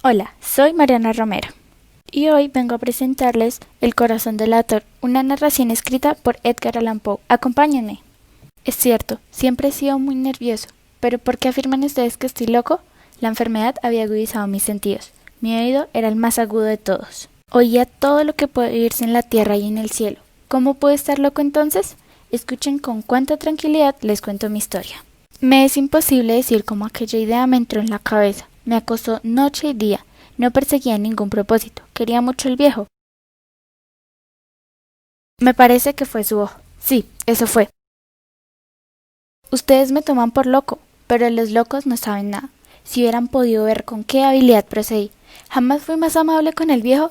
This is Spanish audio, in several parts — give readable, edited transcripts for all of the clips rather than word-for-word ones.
Hola, soy Mariana Romero y hoy vengo a presentarles El corazón del actor, una narración escrita por Edgar Allan Poe. Acompáñenme. Es cierto, siempre he sido muy nervioso, pero ¿por qué afirman ustedes que estoy loco? La enfermedad había agudizado mis sentidos. Mi oído era el más agudo de todos. Oía todo lo que puede oírse en la tierra y en el cielo. ¿Cómo puedo estar loco entonces? Escuchen con cuánta tranquilidad les cuento mi historia. Me es imposible decir cómo aquella idea me entró en la cabeza. Me acosó noche y día. No perseguía ningún propósito. Quería mucho el viejo. Me parece que fue su ojo. Sí, eso fue. Ustedes me toman por loco, pero los locos no saben nada. Si hubieran podido ver con qué habilidad procedí. Jamás fui más amable con el viejo.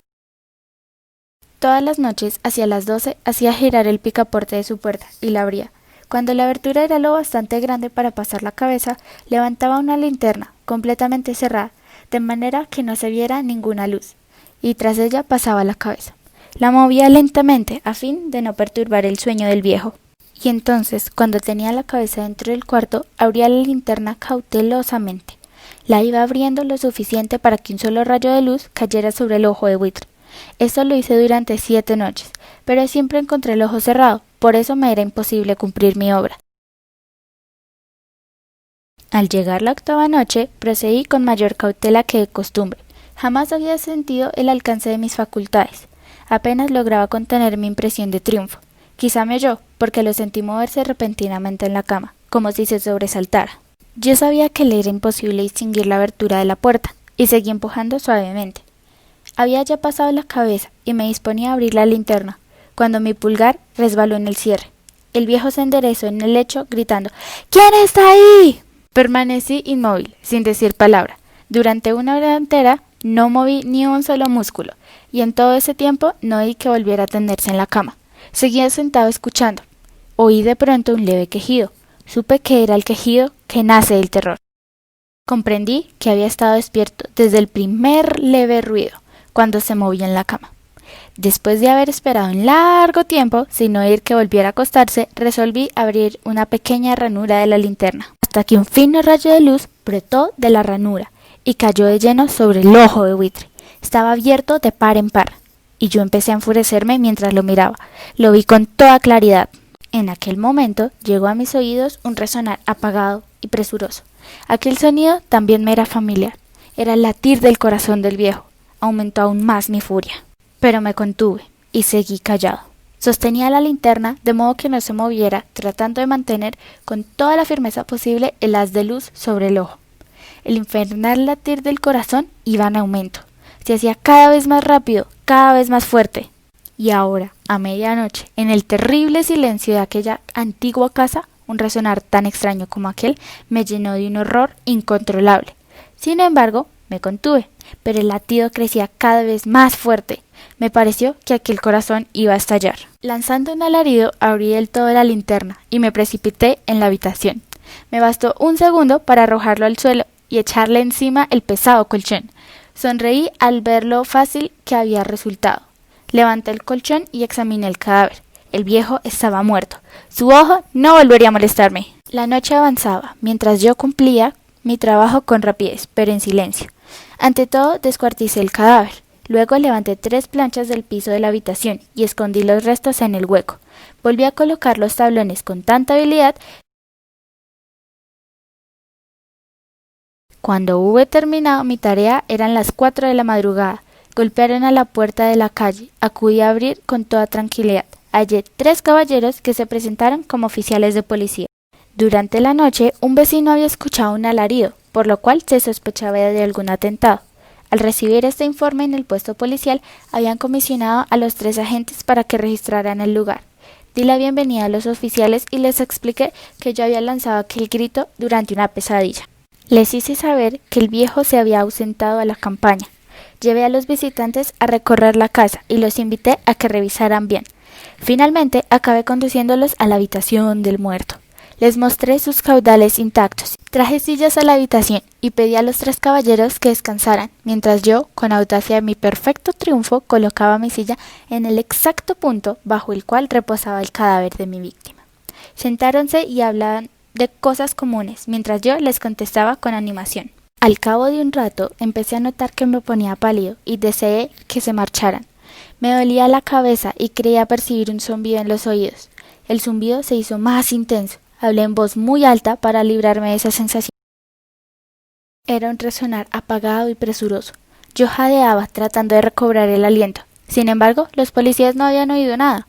Todas las noches, hacia las 12, hacía girar el picaporte de su puerta y la abría. Cuando la abertura era lo bastante grande para pasar la cabeza, levantaba una linterna, completamente cerrada, de manera que no se viera ninguna luz, y tras ella pasaba la cabeza. La movía lentamente, a fin de no perturbar el sueño del viejo. Y entonces, cuando tenía la cabeza dentro del cuarto, abría la linterna cautelosamente. La iba abriendo lo suficiente para que un solo rayo de luz cayera sobre el ojo de buitre. Esto lo hice durante 7 noches, pero siempre encontré el ojo cerrado, por eso me era imposible cumplir mi obra. Al llegar la 8ª noche, procedí con mayor cautela que de costumbre. Jamás había sentido el alcance de mis facultades. Apenas lograba contener mi impresión de triunfo. Quizá me oyó, porque lo sentí moverse repentinamente en la cama, como si se sobresaltara. Yo sabía que le era imposible distinguir la abertura de la puerta, y seguí empujando suavemente. Había ya pasado la cabeza y me disponía a abrir la linterna, cuando mi pulgar resbaló en el cierre. El viejo se enderezó en el lecho, gritando «¿Quién está ahí?». Permanecí inmóvil, sin decir palabra. Durante una hora entera no moví ni un solo músculo, y en todo ese tiempo no oí que volviera a tenderse en la cama. Seguía sentado escuchando. Oí de pronto un leve quejido. Supe que era el quejido que nace del terror. Comprendí que había estado despierto desde el primer leve ruido, cuando se movía en la cama. Después de haber esperado un largo tiempo, sin oír que volviera a acostarse, resolví abrir una pequeña ranura de la linterna, hasta que un fino rayo de luz brotó de la ranura y cayó de lleno sobre el ojo de buitre. Estaba abierto de par en par, y yo empecé a enfurecerme mientras lo miraba. Lo vi con toda claridad. En aquel momento llegó a mis oídos un resonar apagado y presuroso. Aquel sonido también me era familiar. Era el latir del corazón del viejo. Aumentó aún más mi furia. Pero me contuve y seguí callado. Sostenía la linterna de modo que no se moviera, tratando de mantener con toda la firmeza posible el haz de luz sobre el ojo. El infernal latir del corazón iba en aumento. Se hacía cada vez más rápido, cada vez más fuerte. Y ahora, a medianoche, en el terrible silencio de aquella antigua casa, un resonar tan extraño como aquel me llenó de un horror incontrolable. Sin embargo, me contuve, pero el latido crecía cada vez más fuerte. Me pareció que aquel corazón iba a estallar. Lanzando un alarido, abrí del todo la linterna y me precipité en la habitación. Me bastó un segundo para arrojarlo al suelo y echarle encima el pesado colchón. Sonreí al ver lo fácil que había resultado. Levanté el colchón y examiné el cadáver. El viejo estaba muerto. Su ojo no volvería a molestarme. La noche avanzaba, mientras yo cumplía mi trabajo con rapidez, pero en silencio. Ante todo, descuarticé el cadáver. Luego levanté 3 planchas del piso de la habitación y escondí los restos en el hueco. Volví a colocar los tablones con tanta habilidad. Cuando hube terminado mi tarea eran las 4 de la madrugada. Golpearon a la puerta de la calle. Acudí a abrir con toda tranquilidad. Hallé 3 caballeros que se presentaron como oficiales de policía. Durante la noche, un vecino había escuchado un alarido, por lo cual se sospechaba de algún atentado. Al recibir este informe en el puesto policial, habían comisionado a los 3 agentes para que registraran el lugar. Di la bienvenida a los oficiales y les expliqué que yo había lanzado aquel grito durante una pesadilla. Les hice saber que el viejo se había ausentado a la campaña. Llevé a los visitantes a recorrer la casa y los invité a que revisaran bien. Finalmente, acabé conduciéndolos a la habitación del muerto. Les mostré sus caudales intactos. Traje sillas a la habitación y pedí a los 3 caballeros que descansaran, mientras yo, con audacia de mi perfecto triunfo, colocaba mi silla en el exacto punto bajo el cual reposaba el cadáver de mi víctima. Sentáronse y hablaban de cosas comunes, mientras yo les contestaba con animación. Al cabo de un rato empecé a notar que me ponía pálido y deseé que se marcharan. Me dolía la cabeza y creía percibir un zumbido en los oídos. El zumbido se hizo más intenso. Hablé en voz muy alta para librarme de esa sensación. Era un resonar apagado y presuroso. Yo jadeaba tratando de recobrar el aliento. Sin embargo, los policías no habían oído nada.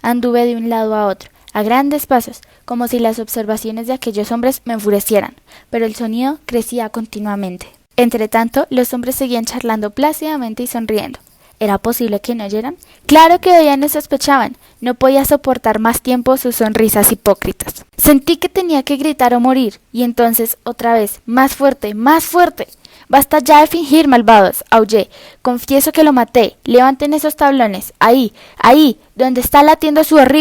Anduve de un lado a otro, a grandes pasos, como si las observaciones de aquellos hombres me enfurecieran, pero el sonido crecía continuamente. Entretanto, los hombres seguían charlando plácidamente y sonriendo. ¿Era posible que no oyeran? Claro que oían y sospechaban. No podía soportar más tiempo sus sonrisas hipócritas. Sentí que tenía que gritar o morir, y entonces, otra vez, más fuerte, más fuerte. Basta ya de fingir, malvados, aullé. Confieso que lo maté. Levanten esos tablones. Ahí, ahí, donde está latiendo su horrible